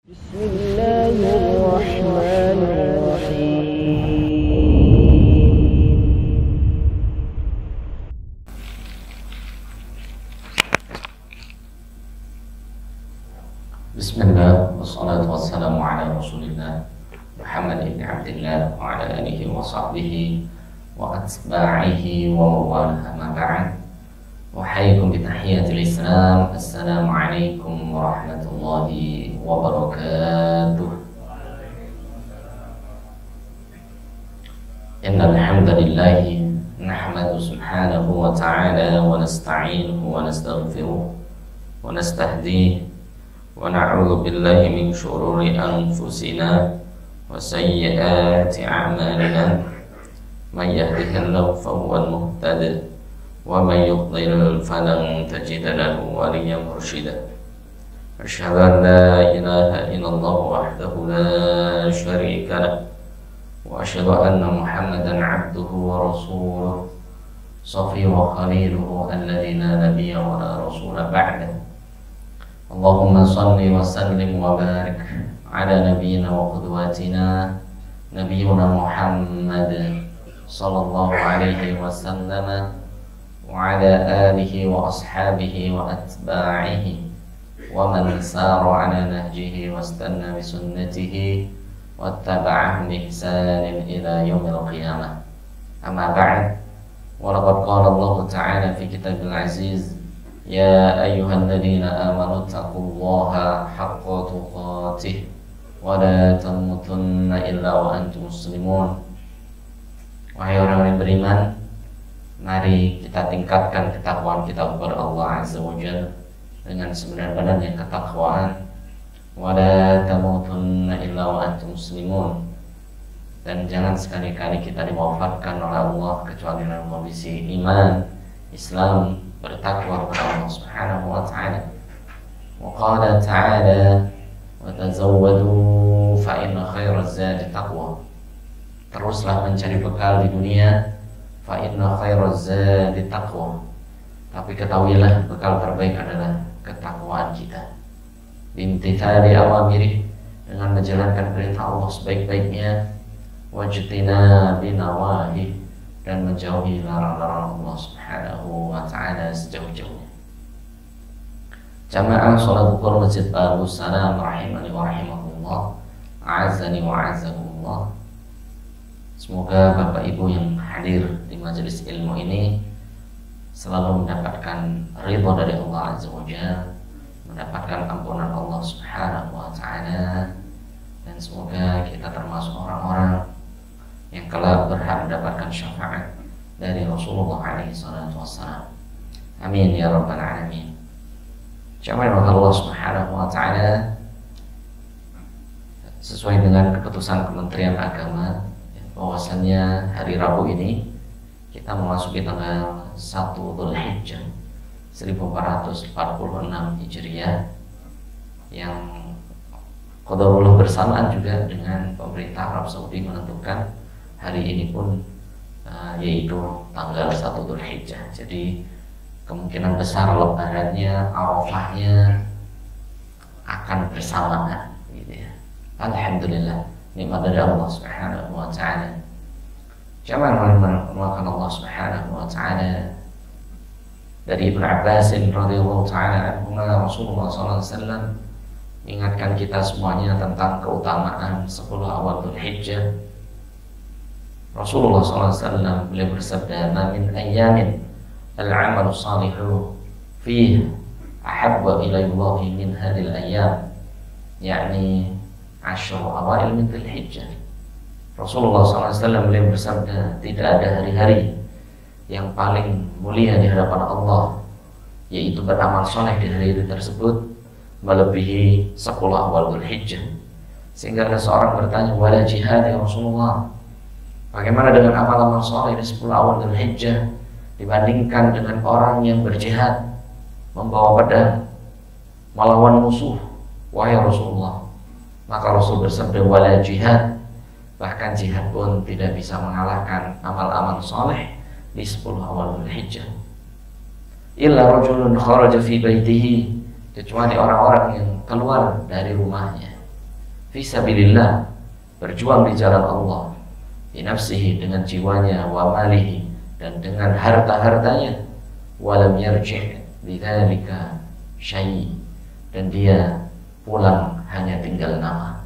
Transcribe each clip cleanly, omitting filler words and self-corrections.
Bismillahirrahmanirrahim. Bismillah, wassalatu wassalamu ala rasulillah Muhammad ibn Abdillah wa ala alihi wa sahbihi wa atba'ihi wa mawalah ma ba'd. Wahayyakum bitahiyatil Islam. Assalamualaikum warahmatullahi wabarakatuh. Innal hamdalillah nahmadu subhanahu wa ta'ala wa nasta'inuhu wa nastaghfiruh wa nastahdihi wa na'udzu billahi min syururi anfusina wa sayyiati a'malina. May yahdihillahu fahuwal muhtadi wa may yudlil falan tajida lahu waliyyan mursyida. Asyhadu an la ilaha illallah wahdahu la syarika lah wa asyhadu anna Muhammadan 'abduhu wa rasuluh safiyyuhu wa khaliluhu alladzi la nabiyya wa la rasula ba'dahu. Allahumma salli wa sallim wa barik ala nabiyyina wa qudwatina nabiyyuna Muhammad sallallahu alaihi wasallam wa ala alihi wa ashabihi wa atba'ihi wa man sara ala nahjihi wa istanna bi sunnatihi wa tabi'ahu bi ihsanin ila yaumil qiyamah. Amma ba'd. Wa laqad qala Allah ta'ala fi kitabil aziz: Ya ayyuhalladzina amanu taqullaha haqqa tuqatih wa la tamutunna illa wa antum muslimun. Wahai orang yang beriman, mari kita tingkatkan ketakwaan kita kepada Allah Azza wa Jalla dengan sebenar-benarnya ketakwaan. Wa la tamutunna illa wa antum muslimun. Dan jangan sekali-kali kita diwafatkan oleh Allah kecuali dalam kondisi iman, Islam, bertakwa kepada Allah Subhanahu wa ta'ala. Wa qala ta'ala: wa tazawwadu fa inna khairaz zadi taqwa. Teruslah mencari bekal di dunia, fa inna khairaz zadi taqwa. Tapi ketahuilah bekal terbaik adalah ketakwaan kita. Bimtithali awamiri, dengan menjalankan perintah Allah sebaik-baiknya, wajtinabi nawahi, dan menjauhi larang-larang Allah Subhanahu wa ta'ala sejauh-jauhnya. Jamaah salat zuhur Masjid Babus Salam rahimani wa rahimakumullah, a'azzani wa a'azzakumullah. Semoga Bapak Ibu yang hadir di majelis ilmu ini selalu mendapatkan ridha dari Allah Azza wa Jalla, mendapatkan ampunan Allah Subhanahu wa ta'ala, dan semoga kita termasuk orang-orang yang kelak berhak mendapatkan syafaat dari Rasulullah alaihi salatu wassalam. Amin ya rabbal alamin. Jamaah Allah Subhanahu wa ta'ala, sesuai dengan keputusan Kementerian Agama, bahwasannya hari Rabu ini kita memasuki tanggal 1 Dzulhijjah 1446 Hijriah, yang qadarullah bersamaan juga dengan pemerintah Arab Saudi menentukan hari ini pun yaitu tanggal 1 Dzulhijjah. Jadi kemungkinan besar lebarannya, Arafahnya akan bersamaan gitu ya. Alhamdulillah, nikmat dari Allah Subhanahu wa ta'ala. Jamaah rahimahumullah Allah Subhanahu wa ta'ala. Dari Ibnu Abbas radhiyallahu ta'ala anhu, Rasulullah sallallahu alaihi wasallam mengingatkan kita semuanya tentang keutamaan 10 awal Dzulhijjah. Rasulullah SAW beliau bersabda: "Ma min ayyamin al-'amalu salihu fihi ahabba ila Allah min hadhil ayyam", yakni 10 awal min Dzulhijjah. Rasulullah SAW beliau bersabda, tidak ada hari-hari yang paling mulia di hadapan Allah, yaitu beramal soleh di hari itu tersebut, melebihi 10 awal Dzulhijjah. Sehingga ada seorang bertanya, wala jihad ya Rasulullah, bagaimana dengan amal-amal soleh di 10 awal Dzulhijjah dibandingkan dengan orang yang berjihad, membawa pedang, melawan musuh, wahai Rasulullah? Maka Rasul bersabda, wala jihad, bahkan jihad pun tidak bisa mengalahkan amal-amal soleh di 10 awal Dzulhijjah. Illa rajulun kharaja fi baitihi, kecuali orang-orang yang keluar dari rumahnya fisabilillah, berjuang di jalan Allah, binafsihi, dengan jiwanya, wa malihi, dan dengan harta-hartanya, walam yarji' bidzalika syai', dan dia pulang hanya tinggal nama,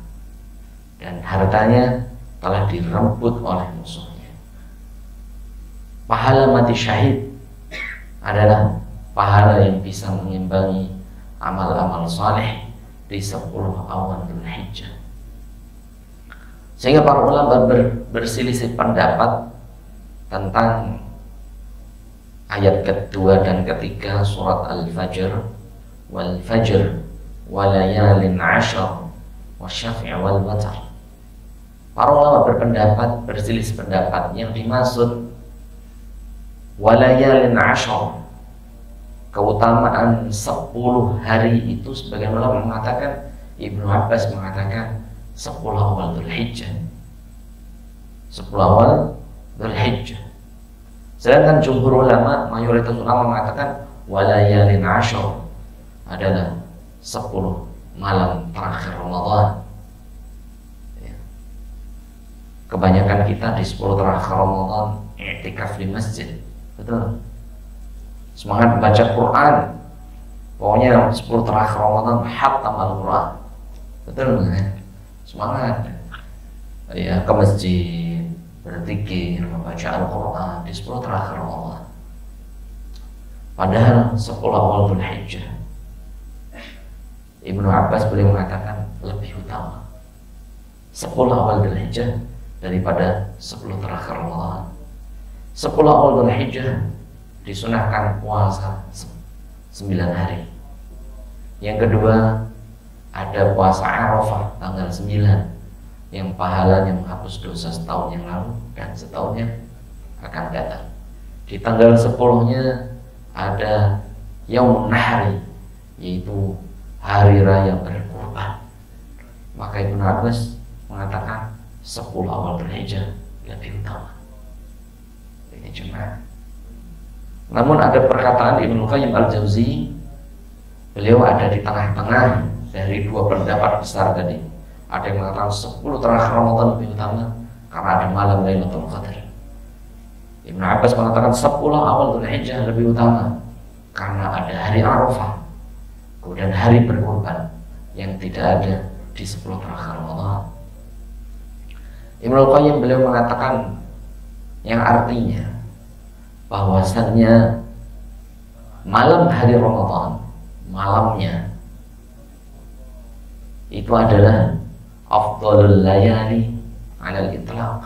dan hartanya telah dirembut oleh musuhnya. Pahala mati syahid adalah pahala yang bisa mengimbangi amal-amal saleh di 10 awal Dzulhijjah. Sehingga para ulama berselisih pendapat tentang ayat kedua dan ketiga surat Al-Fajr, wal fajr walayalin 'ashr wasyafi' wal watr. Para ulama berselisih pendapat yang dimaksud walayalin 'ashr, keutamaan 10 hari itu, sebagian ulama mengatakan, Ibnu Abbas mengatakan 10 awal Dzulhijjah, 10 awal Dzulhijjah. Sedangkan jumhur ulama, mayoritas ulama mengatakan walayalin 'ashr adalah 10 malam terakhir Ramadan. Kebanyakan kita di 10 terakhir Ramadan i'tikaf di masjid, betul? Semangat baca Quran, pokoknya 10 terakhir Ramadan hatam al-Quran, betul kan? Semangat ya ke masjid, berzikir, membaca Al-Quran di 10 terakhir Ramadan. Padahal 10 awal Dzulhijjah, Ibnu Abbas beliau mengatakan lebih utama 10 awal Dzulhijjah daripada 10 terakhir Ramadan. 10 awal Dzulhijjah disunahkan puasa 9 hari. Yang kedua, ada puasa Arafah tanggal 9 yang pahalanya menghapus dosa setahun yang lalu dan setahun yang akan datang. Di tanggal 10-nya ada Yaumun Nahri, yaitu hari raya berkurban. Maka Ibnu Abbas mengatakan 10 awal Dzulhijjah lebih utama. Ini cuma. Namun ada perkataan Ibnu Qayyim al-Jauzi, beliau ada di tengah-tengah dari dua pendapat besar tadi. Ada yang mengatakan 10 terakhir Ramadan lebih utama karena ada malam Lailatul Qadar. Ibnu Abbas mengatakan 10 awal Dzulhijjah lebih utama karena ada hari Arafah, kemudian hari berkurban yang tidak ada di 10 terakhir Ramadan. Ibnu Qayyim beliau mengatakan yang artinya bahwasannya malam hari Ramadan, malamnya itu adalah afdhalul layali 'alal itlaq,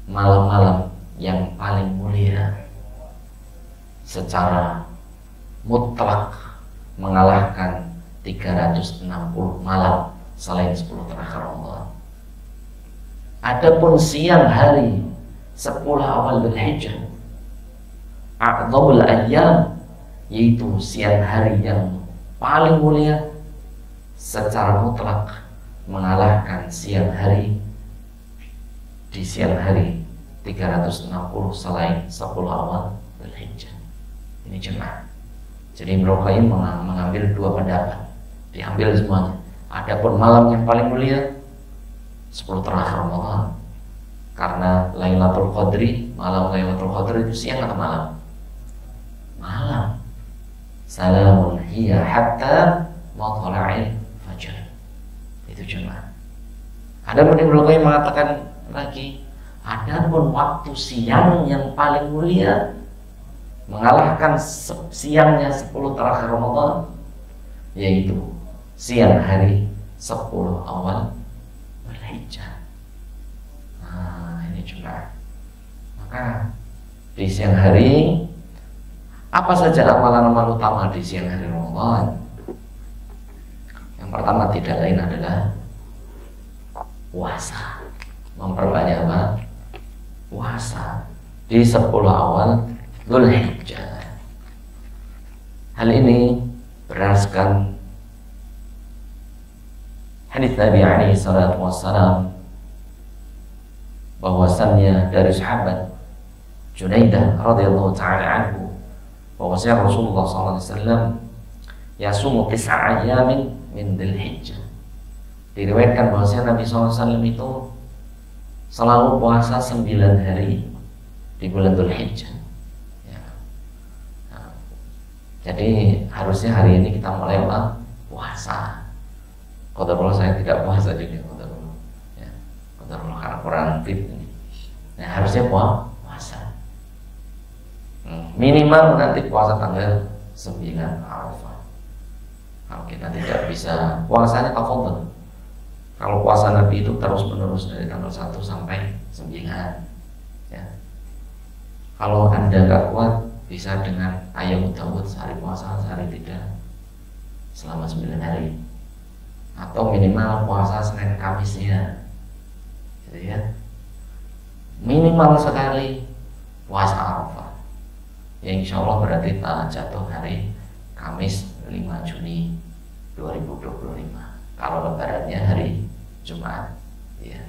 malam-malam yang paling mulia secara mutlak, mengalahkan 360 malam selain 10 terakhir Ramadan. Adapun siang hari 10 awal Dzulhijjah, a'dhamul ayyam, yaitu siang hari yang paling mulia secara mutlak, mengalahkan siang hari di siang hari 360 selain 10 awal Dzulhijjah. Ini jemaah. Jadi Ibnu Qayyim mengambil dua pendapat, diambil semuanya. Adapun malam yang paling mulia 10 terakhir Ramadan, karena Lailatul Qadri, malam Lailatul Qadri itu siang atau malam? Malam. Salamun hiya hatta matla'il fajar. Itu cuma. Adapun Ibnu Qayyim mengatakan lagi, adapun waktu siang yang paling mulia mengalahkan siangnya 10 terakhir Ramadan, yaitu siang hari 10 awal Dzulhijjah. Nah, ini juga. Maka di siang hari, apa saja amalan-amalan utama di siang hari Ramadan? Yang pertama tidak lain adalah puasa. Memperbanyak apa? Puasa di 10 awal Dzulhijjah. Hal ini berdasarkan hadits Nabi alaihi salatu wassalam, bahwasannya dari sahabat Junaidah radhiyallahu ta'ala anhu, bahwasanya Rasulullah SAW yasumu 9 ayamin min Dzulhijjah, Diriwayatkan bahwasanya Nabi SAW itu selalu puasa 9 hari di bulan Dzulhijjah. Ya. Nah, jadi harusnya hari ini kita mulai puasa. Qadarullah saya tidak puasa juga, qadarullah. Ya, qadarullah karena kurang fit ini. Nah, harusnya puasa. Minimal nanti puasa tanggal 9 Arafah. Kalau kita tidak bisa, puasanya tafadhol. Kalau puasa Nabi itu terus menerus dari tanggal 1 sampai 9 ya. Kalau Anda gak kuat, bisa dengan ayam Dawud sehari puasa, sehari tidak, selama 9 hari. Atau minimal puasa Senin Kamisnya gitu ya. Minimal sekali puasa Arafah ya, insya Allah berarti jatuh hari Kamis 5 Juni 2025. Kalau lebarannya hari Jumat ya.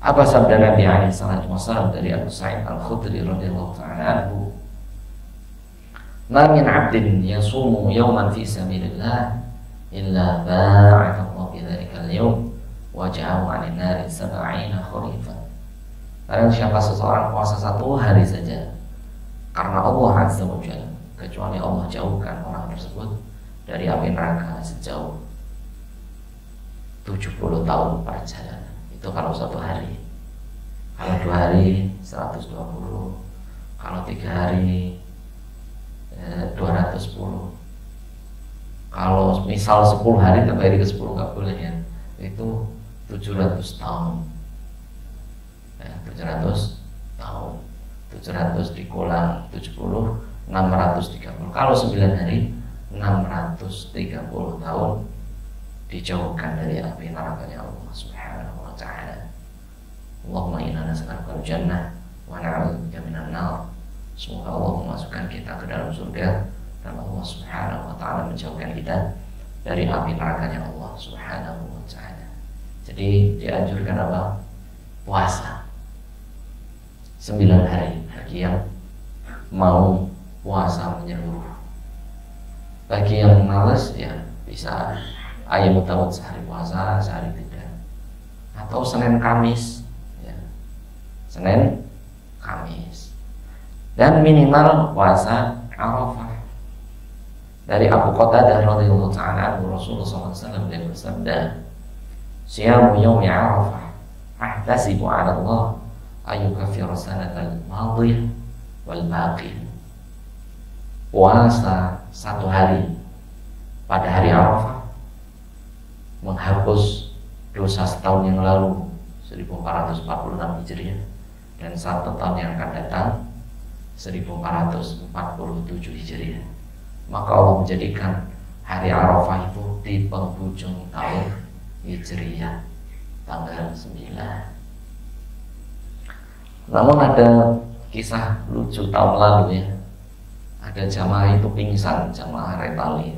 Apa sabda Nabi alaihi salatu wasallam dari Abu Sa'id Al-Khudri radhiyallahu ta'ala anhu? Ma min 'abdin yasumu yawman fi sabilillah illa ba'atha Allah fi dzalika al-yawm wajhahu 'anil nari 70 kharifan. Barang siapa seseorang puasa 1 hari saja karena Allah Azza wa Jalla, kecuali Allah jauhkan orang tersebut dari api neraka sejauh 70 tahun perjalanan. Itu kalau 1 hari. Kalau 2 hari 120. Kalau 3 hari 210. Kalau misal 10 hari tambah ke 10 nggak boleh ya. Itu 700 tahun. Ya, 700 tahun. 700 dikulang 70, 630. Kalau 9 hari 630 tahun dijauhkan dari api nerakanya Allah Subhanahu wa ta'ala. Allahumma inna nas'aluka al-jannah wa na'udzubika minan nar. Semoga Allah memasukkan kita ke dalam surga dan Allah Subhanahu wa ta'ala menjauhkan kita dari api nerakanya Allah Subhanahu wa ta'ala. Jadi dianjurkan apa? Puasa 9 hari bagi yang mau puasa menyeluruh. Bagi yang malas ya bisa ayam Dawud sehari puasa, sehari tidak. Atau Senin Kamis ya. Senin Kamis. Dan minimal puasa Arafah. Dari Abu Qatadah radhiyallahu ta'ala anhu, Rasulullah SAW beliau bersabda, "Siyamu yaumi Arafah ahtasibu 'ala Allah ayyukaffira sanatal madhiyah wal baqiyah." Puasa 1 hari pada hari Arafah menghapus dosa setahun yang lalu 1446 Hijriah dan 1 tahun yang akan datang 1447 Hijriah. Maka Allah menjadikan hari Arafah itu di penghujung tahun Hijriah tanggal 9. Namun ada kisah lucu tahun lalu ya. Ada jamaah itu pingsan, jamaah retali.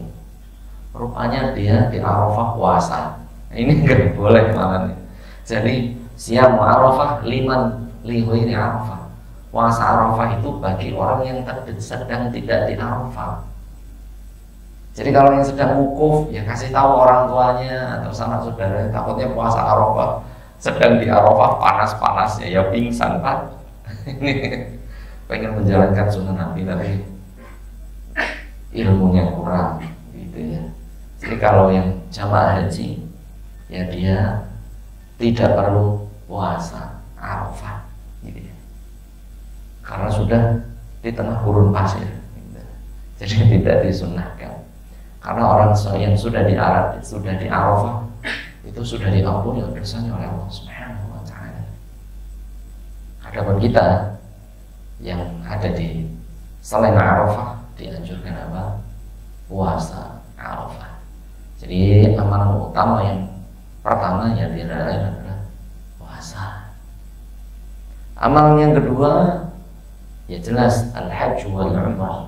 Rupanya dia di Arafah puasa. Ini enggak boleh malah nih. Jadi siam Arafah liman lihuiri Arafah. Puasa Arafah itu bagi orang yang sedang tidak di Arafah. Jadi kalau yang sedang wukuf ya kasih tahu orang tuanya atau sanak saudaranya, takutnya puasa Arafah sedang di Arafah panas-panasnya ya pingsan Pak. Ini pengen menjalankan sunnah Nabi tapi ilmunya kurang gitu ya. Jadi kalau yang jamaah haji ya dia tidak perlu puasa Arafah gitu ya. Karena sudah di tengah gurun pasir gitu. Jadi tidak disunnahkan. Karena orang yang sudah di Arafah itu sudah diampuni dosanya oleh Allah Subhanahu wa ta'ala. Adapun kita yang ada di selain Arafah dianjurkan apa? Puasa Arafah. Jadi amalan utama yang pertama yang dilakukan adalah puasa. Amalan yang kedua ya jelas al-hajj wal umrah,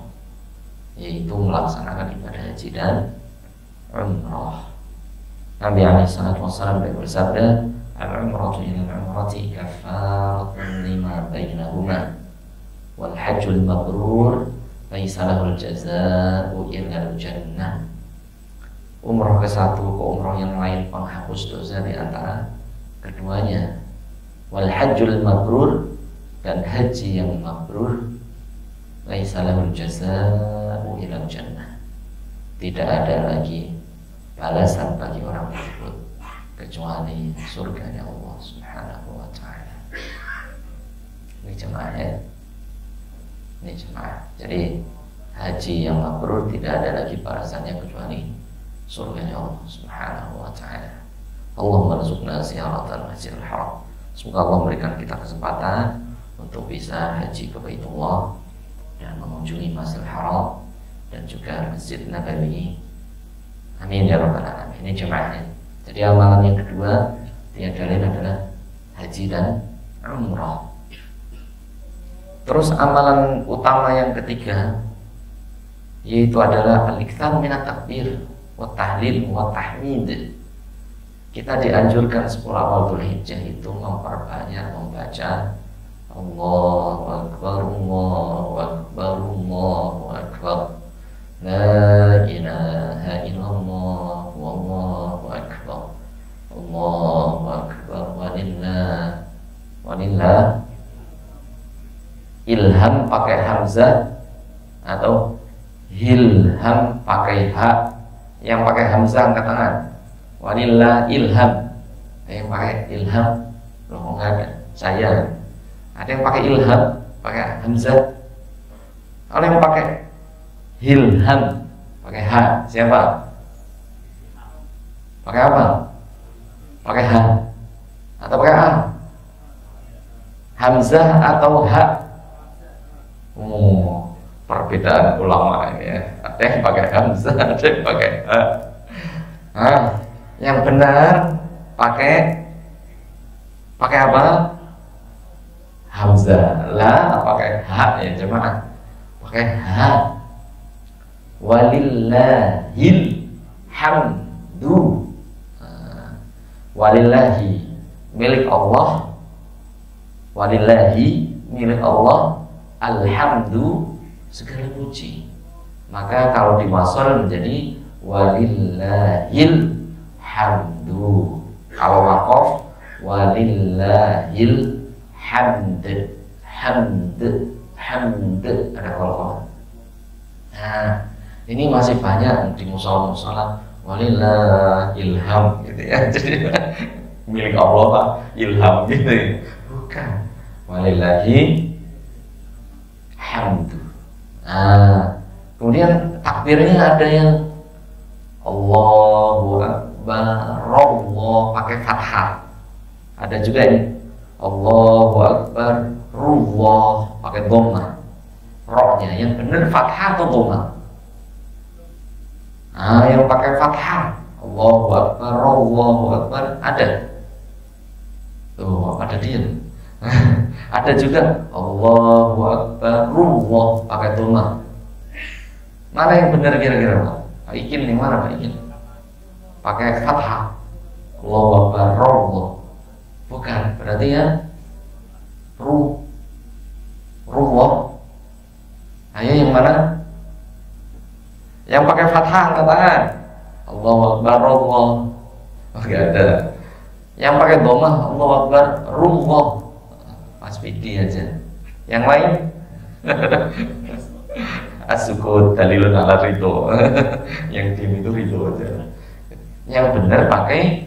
yaitu melaksanakan ibadah haji dan umrah. Nabi SAW bersabda, al-umratu ila al-umrati kafaratun lima bainahuma wal hajjul mabrur laisa lahul jazaa'u illa al-jannah. umroh ke satu ke umroh yang lain penghapus dosa di antara keduanya. Wal hajjul mabrur, dan haji yang mabrur, laisa lahul jazaa'u ilal jannah, tidak ada lagi balasan bagi orang tersebut kecuali surganya Allah Subhanahu wa ta'ala. Ini jemaah ya, ini jemaah. Jadi haji yang mabrur tidak ada lagi balasannya kecuali surganya Allah Subhanahu wa ta'ala. Allahumma rzuqna ziyaratal Masjidil Haram. Semoga Allah memberikan kita kesempatan untuk bisa haji ke Baitullah dan mengunjungi Masjidil Haram dan juga Masjid Nabawi. Amin ya rabbal alamin. Ini jemaahnya. Jadi amalan yang kedua tiada lain adalah haji dan umrah. Terus amalan utama yang ketiga yaitu adalah al-iktsar minat takbir wa tahlil wa tahmid. Kita dianjurkan 10 awal Dzulhijjah itu memperbanyak membaca Allahu Akbar, Allahu Akbar, Allahu Akbar, la ilaha illallah, wallahu akbar, Allahu akbar, walillah. Ilham pakai hamzah atau hilham pakai ha. Yang pakai hamzah angkat tangan. Walillah ilham. Yang pakai ilham, loh enggak ada. Saya. Ada yang pakai ilham pakai hamzah. Kalau yang pakai hilham pakai ha, siapa? Pakai apa? Pakai ha atau pakai a? Hamzah atau ha? Oh, perbedaan ulama ini ya. Ada yang pakai hamzah, ada yang pakai ha. Yang benar pakai apa? Hamzah. La pakai ha ya jemaah. Pakai ha. Walillahil hamdu. Walillahi milik Allah. Walillahi milik Allah. Alhamdu segala puji. Maka kalau diwasal menjadi walillahil hamdu. Kalau waqaf walillahil hamd. Ada kalau. Nah, ini masih banyak di musola-musola walillahil ham gitu ya. Jadi milik Allah Pak, ilham gitu ya. Bukan. Walillahi hamdu. Nah, kemudian takbirnya ada yang Allahu Akbar, Allah pakai fathah. Ada juga ini Allahu Akbar, Allah pakai dhammah. Rohnya yang benar fathah atau dhammah? Nah, yang pakai fathah Allahu Akbar, Allahu Akbar ada. Tuh, ada dia. Ada juga Allahu Akbar, Allah pakai dhammah. Mana yang benar kira-kira Pak? Pak Ikin yang mana Pak Ikin? Pakai fathah Allahu Akbar, Allah. Bukan, berarti ya Ruwah. Ayo yang mana? Yang pakai fathah angkat tangan. Allahu Akbar, Allah. Oh, gak ada. Yang pakai dhammah Allahu Akbar, Ruwah. Mas Pidi aja. Yang lain asukut dalilun ala ridho. Yang tim itu ridho aja. Yang benar pakai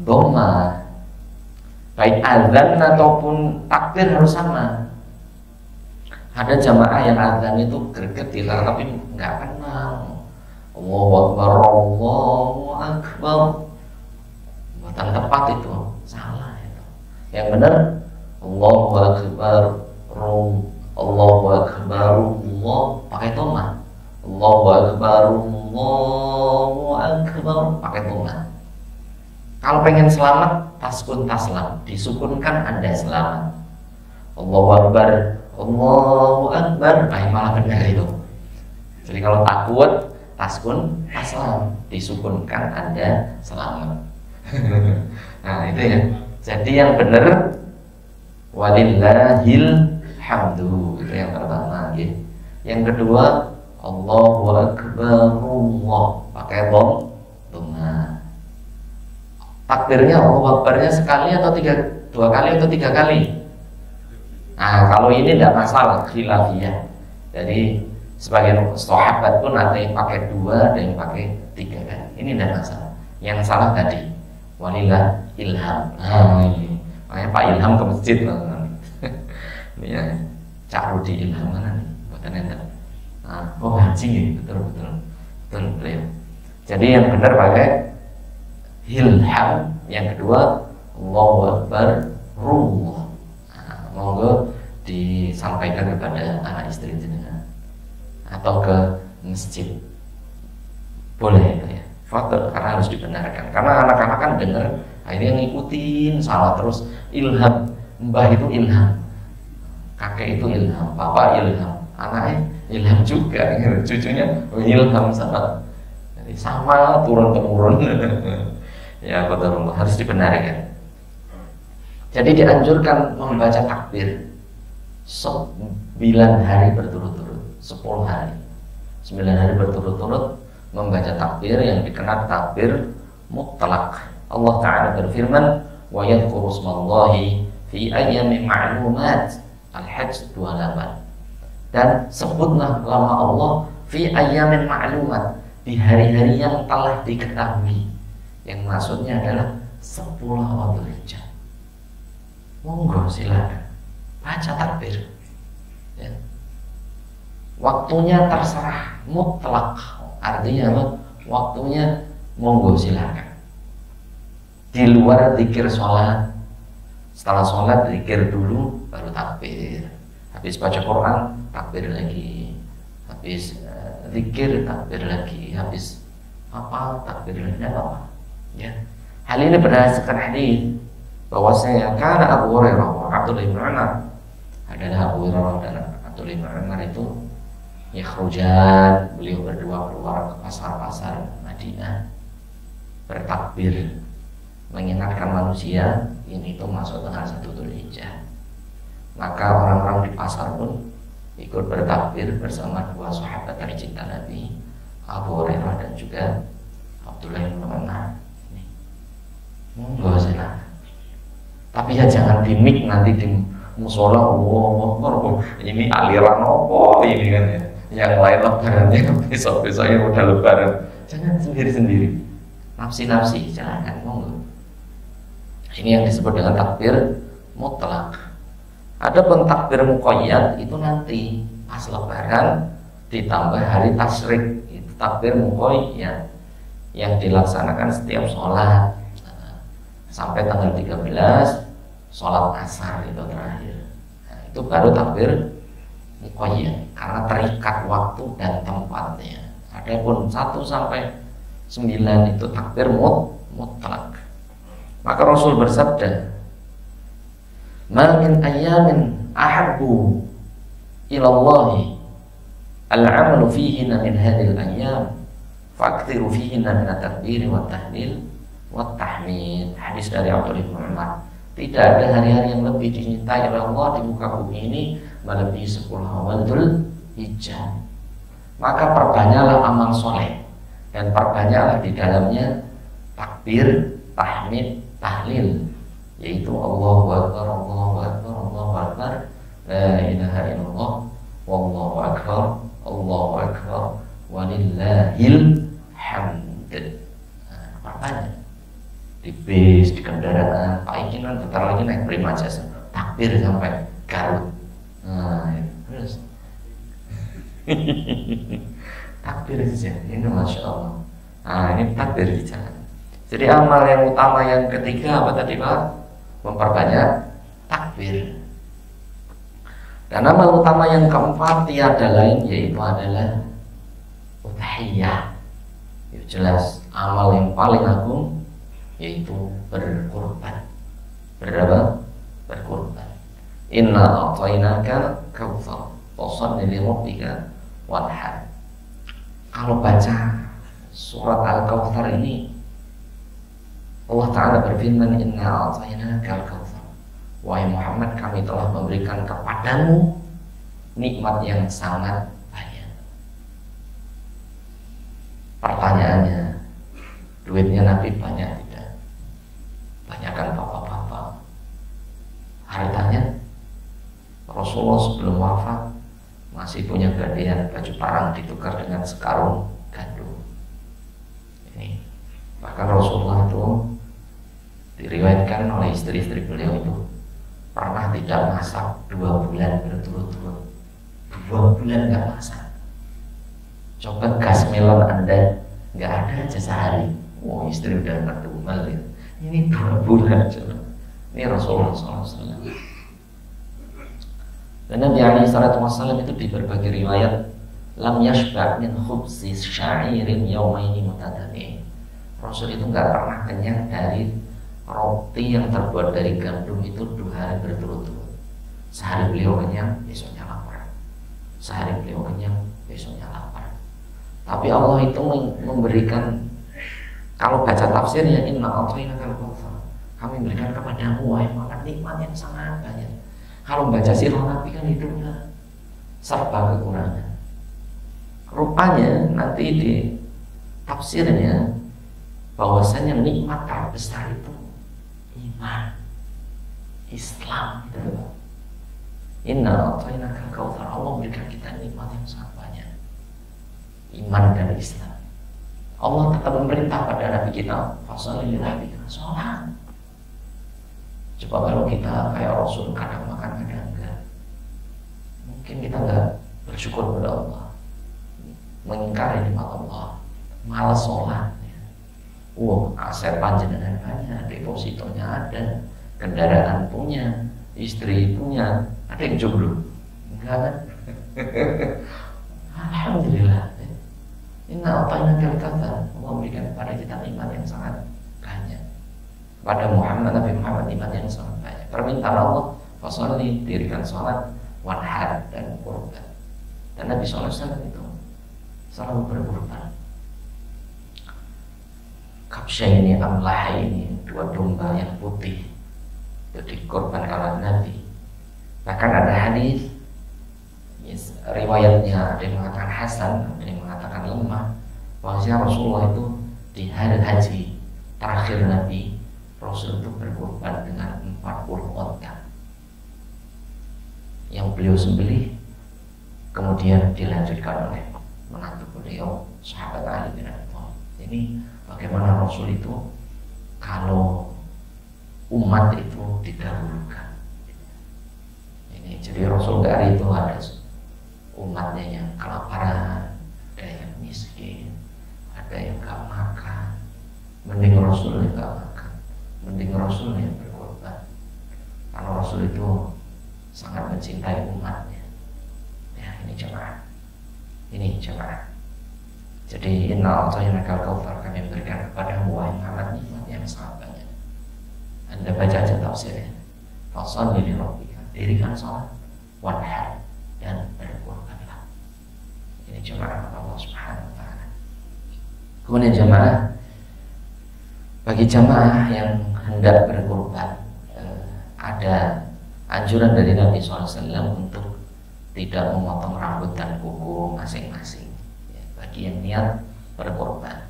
dhammah. Baik azan ataupun takbir harus sama. Ada jamaah yang azan itu greget ya, tapi nggak kenal. Allahu Akbar, Allahu Akbar. Bukan tepat itu, salah itu. Yang benar Allahu Akbar, Allahu Akbar, Allah pakai dhammah. Allahu Akbar, Allahu Akbar pakai dhammah. Kalau pengen selamat, taskun taslam, disukunkan Anda selamat. Allahu Akbar, Allahu Akbar, malah benar itu. Jadi kalau takut, taskun taslam, disukunkan Anda selamat. Nah itu ya. Jadi yang benar walillahil hamdu, itu yang pertama gitu. Yang kedua Allahu Akbar, Allah pakai takbirnya Allahu Akbarnya sekali atau dua kali atau tiga kali? Nah, kalau ini tidak masalah, khilafiyah. Jadi sebagian sahabat pun ada yang pakai dua, ada yang pakai tiga kali. Ini tidak masalah. Yang salah tadi, walillah ilham. Nah, ini makanya Pak Ilham ke masjid lah. Ini ya, Cak Rudi Ilham mana nih? Bukan ente. Nah, oh haji ya, betul ya. Jadi yang benar pakai ilham. Yang kedua, Allahu Akbar, ruh. Nah, monggo disampaikan kepada anak istri jenengan atau ke masjid, boleh ya. Faktor karena harus dibenarkan. Karena anak-anak kan dengar, akhirnya ngikutin salah terus. Ilham, mbah itu ilham, kakek itu ilham, bapak ilham, anaknya ilham juga, cucunya ilham sama. Jadi sama turun temurun. Ya betul, harus dibenarkan. Jadi dianjurkan membaca takbir 9 hari berturut-turut, 10 hari, 9 hari berturut-turut membaca takbir yang dikenal takbir mutlak. Allah Ta'ala berfirman, wa yadhkuru ismallahi fi ayyamin ma'lumat, Al-Hajj 28. Dan sebutlah nama Allah fi ayyamin ma'lumat, di hari-hari yang telah diketahui. Yang maksudnya adalah 10 awal Dzulhijjah. Monggo silakan baca takbir ya. Waktunya terserah, mutlak. Artinya apa? Waktunya monggo silakan. Di luar zikir sholat, setelah sholat zikir dulu baru takbir. Habis baca Quran takbir lagi. Habis zikir takbir lagi. Habis apa takbir lagi, apa ya. Hal ini berdasarkan hadis bahwasanya karena Abu Hurairah wa Abdullah bin Umar, adalah Abu Hurairah dan Abdullah bin Umar itu yakhrujan, beliau berdua keluar ke pasar-pasar Madinah bertakbir mengingatkan manusia ini itu masuk tanggal 1 Dzulhijjah. Maka orang-orang di pasar pun ikut bertakbir bersama dua sahabat tercinta Nabi, Abu Hurairah dan juga Abdullah bin Umar. Monggo silakan. Tapi ya jangan dimik nanti di musola. Oh, ini aliran apa ini kan ya. Yang lain lebarannya besok-besoknya udah lebaran. Jangan sendiri-sendiri. Nafsi-nafsi jangan, monggo. Ini yang disebut dengan takbir mutlak. Adapun takbir muqayyad itu nanti pas lebaran ditambah hari tasyrik, itu takbir muqayyad yang dilaksanakan setiap sholat sampai tanggal 13 sholat asar itu terakhir. Nah, itu baru takbir muqayyad karena terikat waktu dan tempatnya. Adapun 1 sampai 9 itu takbir mutlak. Maka Rasul bersabda, "Ma min ayyamin ahabbu ila Allah al-'amalu fihinna min hadhil ayyam fa'kthiru fihinna min at-takbir wa at-tahlil wa at-tahmid." Hadis dari Abdullah bin Umar. Tidak ada hari-hari yang lebih dicintai oleh Allah di muka bumi ini melebihi 10 awal Dzulhijjah. Maka perbanyaklah amal soleh dan perbanyaklah di dalamnya takbir, tahmid, tahlil, yaitu Allahu Akbar, Allahu Akbar, Allahu Akbar, la ilaha illallah, wallahu akbar, Allahu akbar, walillahil hamd. Perbanyak di bis, di kendaraan. Pak Ikin kan bentar lagi naik Prima Jasa, takbir sampai Garut. Nah, terus takbir saja, ini masya Allah. Nah, ini takbir di jalan. Jadi amal yang utama yang ketiga apa tadi Pak? Memperbanyak takbir. Dan amal utama yang keempat tiada lain yaitu adalah udhiyah. Ya, jelas amal yang paling agung yaitu berkurban. Berapa? Berkurban. Inna a'tainaka kautsar fasholli li rabbika wanhar. Kalau baca surat Al-Kautsar ini Allah Ta'ala berfirman, Inna a'tainaka al-kautsar, wahai Muhammad, kami telah memberikan kepadamu nikmat yang sangat banyak. Pertanyaannya, duitnya Nabi banyak tidak? Rasulullah sebelum wafat masih punya gadaian baju perang ditukar dengan sekarung gandum. Ini bahkan Rasulullah itu diriwayatkan oleh istri-istri beliau itu pernah tidak masak 2 bulan berturut-turut. 2 bulan nggak masak. Coba gas melon Anda nggak ada aja sehari. Oh, istri udah ngedumel ya. Ini 2 bulan coba. Ini Rasulullah SAW. Dan Nabi SAW itu di berbagai riwayat lam yashba' min khubzi sya'irin yawmaini mutatabi'in. Rasul itu nggak pernah kenyang dari roti yang terbuat dari gandum itu 2 hari berturut-turut. Sehari beliau kenyang, besoknya lapar. Sehari beliau kenyang, besoknya lapar. Tapi Allah itu memberikan, kalau baca tafsirnya, inna a'tainakal kautsar, kami berikan kepadamu wahai Muhammad nikmat yang sangat banyak. Kalau baca sirah Nabi kan hidupnya serba kekurangan. Rupanya nanti di tafsirnya bahwasanya nikmat terbesar itu iman, Islam gitu. Inna a'tainakal kautsar, Allah memberikan kita nikmat yang sangat banyak. Iman dan Islam. Allah tetap memerintah pada Nabi kita, fasholli li rabbika, sholat. Coba kalau kita kayak Rasul kadang makan kadang enggak, mungkin kita enggak bersyukur kepada Allah, mengingkari nikmat Allah, malas sholat. Aset panjenengan banyak, depositonya ada, kendaraan punya, istri punya, ada yang jomblo? Enggak kan? Alhamdulillah. Inna a'tainakal kautsar, Allah memberikan kepada kita nikmat yang sangat banyak. Pada Muhammad, Nabi Muhammad nikmat yang sangat banyak. Permintaan Allah, fasholli, dirikan sholat, wanhar, dan kurban. Dan Nabi SAW itu selalu berkurban. Kabsya ini, amlah ini, 2 domba yang putih itu dikorbankan oleh Nabi. Bahkan ada hadis, riwayatnya ada yang mengatakan hasan, ada yang mengatakan lemah, bahwasanya Rasulullah itu di hari haji terakhir Nabi, Rasul itu berkorban dengan 40 onta yang beliau sembelih, kemudian dilanjutkan oleh menantu beliau, sahabat Ali bin Abi Thalib. Ini bagaimana Rasul itu kalau umat itu didahulukan. Ini jadi Rasul dari itu ada umatnya yang kelaparan, ada yang miskin, ada yang gak makan, mending Rasul yang gak makan, mending Rasul yang berkorban. Karena Rasul itu sangat mencintai umatnya. Ya, ini jemaah. Jadi inna a'tainakal kautsar, kami memberikan kepadamu wahai Muhammad nikmat yang sangat banyak. Anda baca aja tafsirnya. Fasholli li rabbika, dirikan salat, wanhar, dan berkorbanlah. Ini jemaah Allah Subhanahu wa taala. Kemudian jemaah, bagi jemaah yang hendak berkorban, ada anjuran dari Nabi SAW untuk tidak memotong rambut dan kuku masing-masing, ya, bagi yang niat berkorban.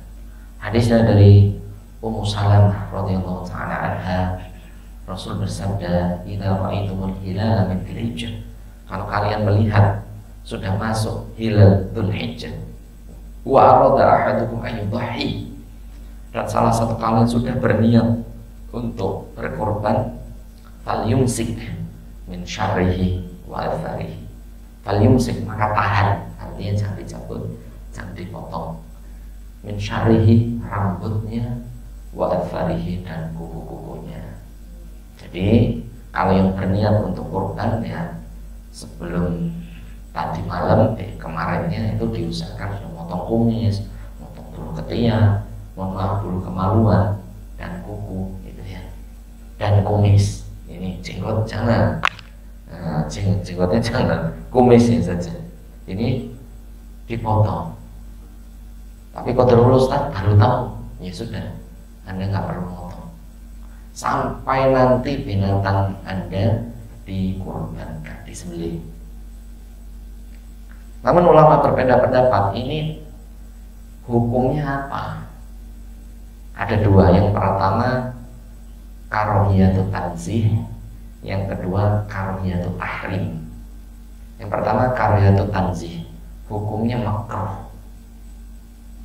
Hadisnya dari Ummu Salamah radhiyallahu taala anha, Rasul bersabda, "Idza ra'aitumul hilala min Dzulhijjah," kalau kalian melihat sudah masuk hilal Dzulhijjah, wa arada ahadukum an yudhi, dan salah satu kalian sudah berniat untuk berkorban, falyumsik min syarrihi wa atharihi. Falyumsik, maka tahan, artinya jangan dicabut, jangan dipotong. Min syarrihi, rambutnya, wa atharihi, dan kuku-kukunya. Jadi kalau yang berniat untuk korban, ya sebelum tadi malam, kemarinnya itu diusahakan sudah motong kumis, motong bulu ketiak, bulu kemaluan, dan kuku, gitu ya, dan kumis. Ini jenggot jangan, jenggotnya jangan, kumisnya saja. Ini dipotong. Tapi qadarul Ustaz baru tahu, ya sudah, Anda nggak perlu motong sampai nanti binatang Anda dikorbankan, disembelih. Namun ulama berbeda pendapat, ini hukumnya apa? Ada 2. Yang pertama karohiyatut tanzih, yang kedua karohiyatut tahrim. Yang pertama karahiyatul tanzih, hukumnya makruh.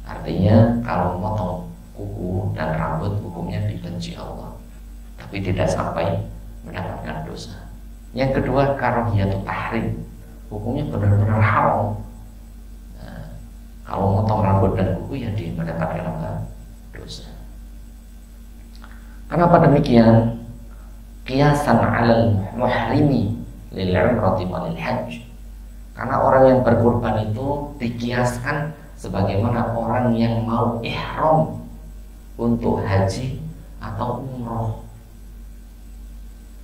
Artinya kalau motong kuku dan rambut hukumnya dibenci Allah, tapi tidak sampai mendapatkan dosa. Yang kedua karahiyatul tahrim, hukumnya benar-benar haram. Nah, kalau motong rambut dan kuku ya dia mendapatkan apa? Dosa. Kenapa demikian? Qiyasan 'alal muhrimi lil 'umrati wa lil hajj. Karena orang yang berkurban itu dikiaskan sebagaimana orang yang mau ihram untuk haji atau umroh.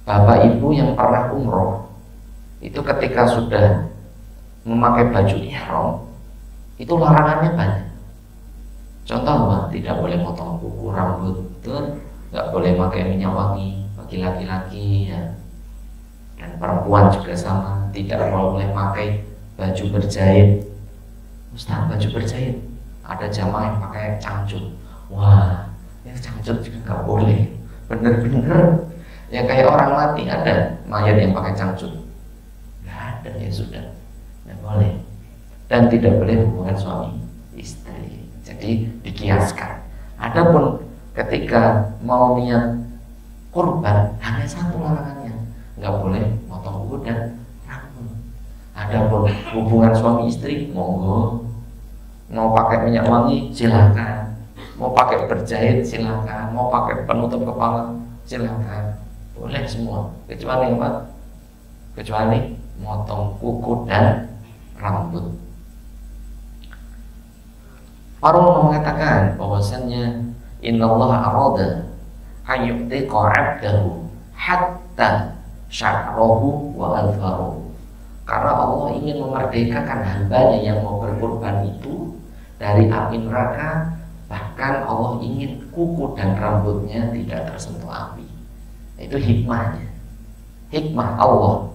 Bapak ibu yang pernah umroh itu ketika sudah memakai baju ihram itu larangannya banyak. Contoh apa? Tidak boleh potong kuku rambut, nggak boleh pakai minyak wangi bagi laki-laki ya. Dan perempuan juga sama, tidak boleh pakai baju berjahit. Ustaz, baju berjahit, ada jamaah yang pakai cangcut. Wah, ini cangcut juga nggak boleh. Bener-bener ya kayak orang mati, ada mayat yang pakai cangcut. Nggak ada, ya sudah, nggak boleh. Dan tidak boleh hubungan suami istri. Jadi dikiaskan. Adapun ketika mau niat kurban hanya satu larangannya, nggak boleh motong kuku dan rambut. Adapun hubungan suami istri monggo, mau pakai minyak wangi silakan, mau pakai berjahit silakan, mau pakai penutup kepala silakan, boleh semua, kecuali apa? Kecuali motong kuku dan rambut. Para ulama mengatakan bahwasannya innallaha arada ayyu'tiqa 'abdahu hatta sya'rahu wa alfaruhu. Karena Allah ingin memerdekakan hambanya yang mau berkorban itu dari api neraka, bahkan Allah ingin kuku dan rambutnya tidak tersentuh api. Itu hikmahnya. Hikmah Allah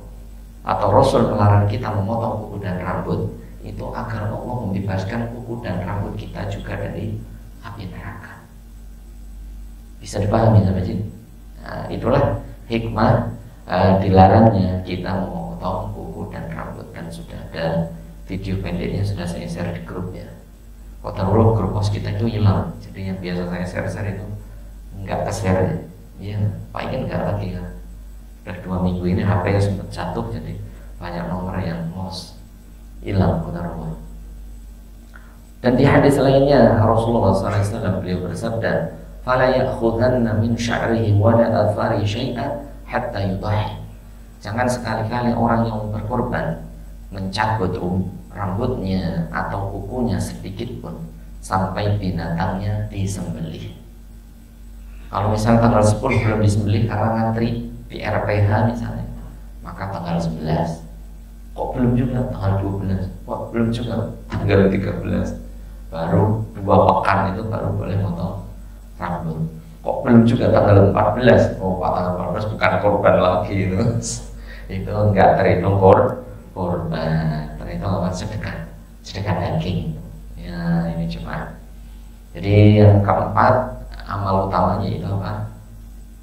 atau Rasul melarang kita memotong kuku dan rambut itu agar Allah membebaskan kuku dan rambut kita juga dari api neraka. Bisa dipahami sampai sini? Nah, itulah hikmah dilarangnya kita memotong kuku dan rambut, dan sudah ada video pendeknya sudah saya share di grup ya. Kota dulu grup pos kita itu hilang, jadi yang biasa saya share itu nggak ke-share ya. Pak Ikin nggak lagi ya. Udah 2 minggu ini HP sempat jatuh, jadi banyak nomor yang lost, hilang kota rumah. Dan di hadis lainnya Rasulullah SAW beliau bersabda, "Fala ya'khudhanna min sya'rihi wa la athari syai'an hatta yudahi." Jangan sekali-kali orang yang berkorban mencabut rambutnya atau kukunya sedikit pun sampai binatangnya disembelih. Kalau misalnya tanggal 10 belum disembelih karena ngantri di RPH misalnya, maka tanggal 11. Kok belum juga tanggal 12? Kok belum juga tanggal 13? Baru 2 pekan itu baru boleh potong rambut. Kok belum juga tanggal 14? Oh, Pak, tanggal 14 bukan korban lagi itu. Itu enggak terhitung korban, terhitung apa? Sedekah daging. Ya, ini cuma. Jadi yang keempat, amal utamanya itu apa?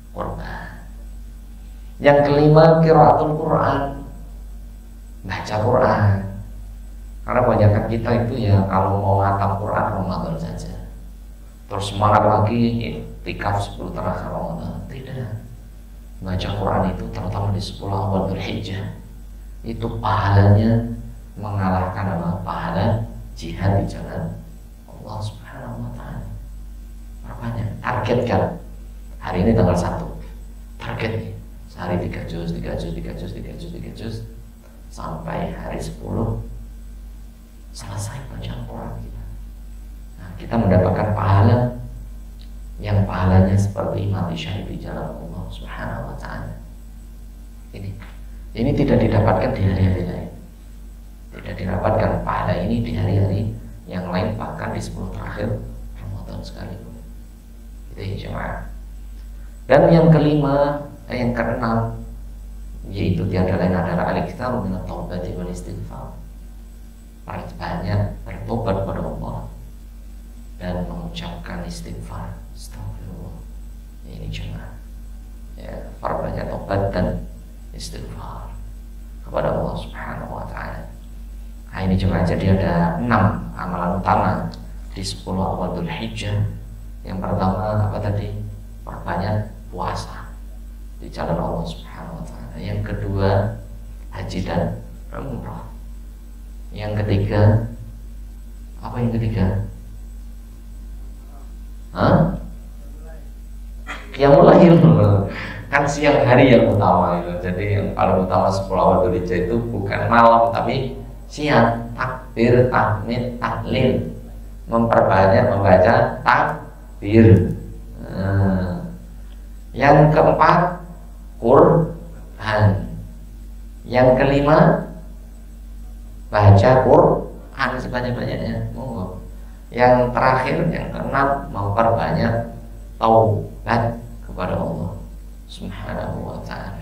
Korban. Yang kelima, qiraatul Quran, baca Quran. Karena kebanyakan kita itu ya kalau mau khatam Quran Ramadan saja, terus semangat lagi iktikaf 10 terakhir Ramadan. Tidak. Baca Quran itu terutama di 10 awal Dzulhijjah itu pahalanya mengalahkan apa? Pahala jihad di jalan Allah Subhanahu wa taala. Makanya targetkan hari ini tanggal 1. Target nih, sehari 3 juz sampai hari 10 selesai bacaan Quran kita. Nah, kita mendapatkan pahala yang pahalanya seperti mati syahid di jalan Allah Subhanahu wa taala. Ini tidak didapatkan di hari-hari lain. Tidak didapatkan pahala ini di hari-hari yang lain, bahkan di 10 terakhir Ramadan sekalipun. Itu jemaah. Dan yang kelima, yang keenam, yaitu tiada lain adalah al-iktsar min at-taubati wal istighfar. Banyak bertobat kepada Allah dan mengucapkan istighfar. Astagfirullah. Ini jemaah. Ya, perbanyak tobat dan istighfar kepada Allah Subhanahu wa taala. ini jemaah. Jadi ada 6 amalan utama di 10 awal Dzulhijjah. Yang pertama apa tadi? Perbanyak puasa di jalan Allah Subhanahu wa taala. Yang kedua haji dan umrah. Yang ketiga apa yang ketiga? Qiyamul Lail. Kan siang hari yang utama itu. Jadi yang paling utama 10 awal Dzulhijjah itu bukan malam tapi siang. Takbir, tahmid, tahlil, memperbanyak membaca takbir. Yang keempat Quran. Yang kelima baca Quran sebanyak-banyaknya. Yang terakhir yang keenam memperbanyak taubat kepada Allah Subhanahu wa ta'ala.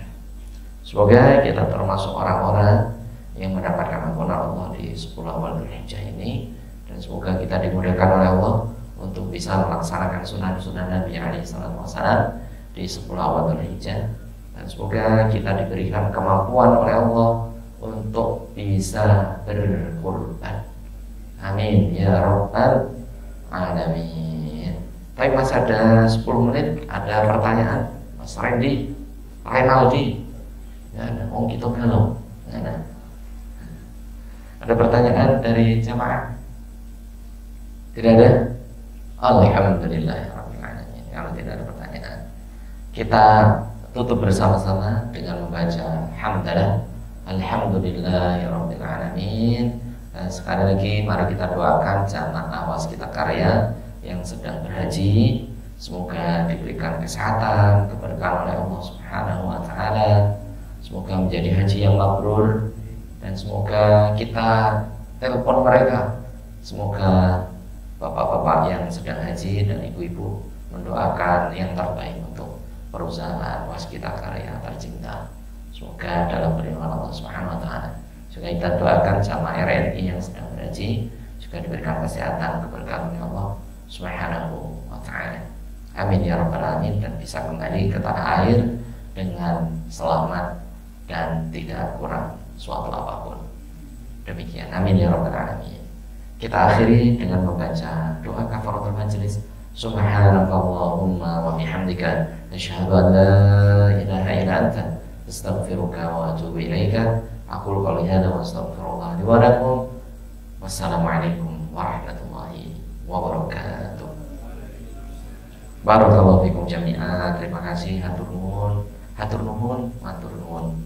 Semoga kita termasuk orang-orang yang mendapatkan ampunan Allah di 10 awal Dzulhijjah ini, dan semoga kita dimudahkan oleh Allah untuk bisa melaksanakan sunnah-sunnah Nabi SAW di 10 awal Dzulhijjah, dan semoga kita diberikan kemampuan oleh Allah untuk bisa berkurban. Amin ya rabbal alamin. Tapi masih ada 10 menit, ada pertanyaan. Mas Renaldi ya, ada kita belum ada pertanyaan dari jamaah? Tidak ada? Alhamdulillahirabbil alamin. Kalau tidak ada pertanyaan, kita tutup bersama-sama dengan membaca hamdalah. Alhamdulillahirabbil alamin. Dan sekali lagi mari kita doakan jamaah Waskita Karya yang sedang berhaji, semoga diberikan kesehatan, keberkahan oleh Allah Subhanahu wa taala. Semoga menjadi haji yang mabrur, dan semoga kita telepon mereka. Semoga bapak-bapak yang sedang haji dan ibu-ibu mendoakan yang terbaik untuk perusahaan Waskita Karya tercinta. Semoga dalam perlindungan Allah Subhanahu wa taala. Juga kita doakan sama RNI yang sedang berhaji juga diberikan kesehatan, keberkahan oleh Allah Subhanahu wa ta'ala. Amin ya rabbal alamin, dan bisa kembali ke tanah air dengan selamat dan tidak kurang suatu apapun. Demikian, amin ya rabbal alamin. Kita akhiri dengan membaca doa kafaratul majelis. Subhanakallahumma wa bihamdika asyhadu an la ilaha illa anta astaghfiruka wa atubu ilaika. Aqulu qouli hadza wa astaghfirullah li wa lakum. Wassalamualaikum warahmatullahi wabarakatuh. Barakallahu fikum jami'an. Terima kasih, hatur nuhun, matur nuhun.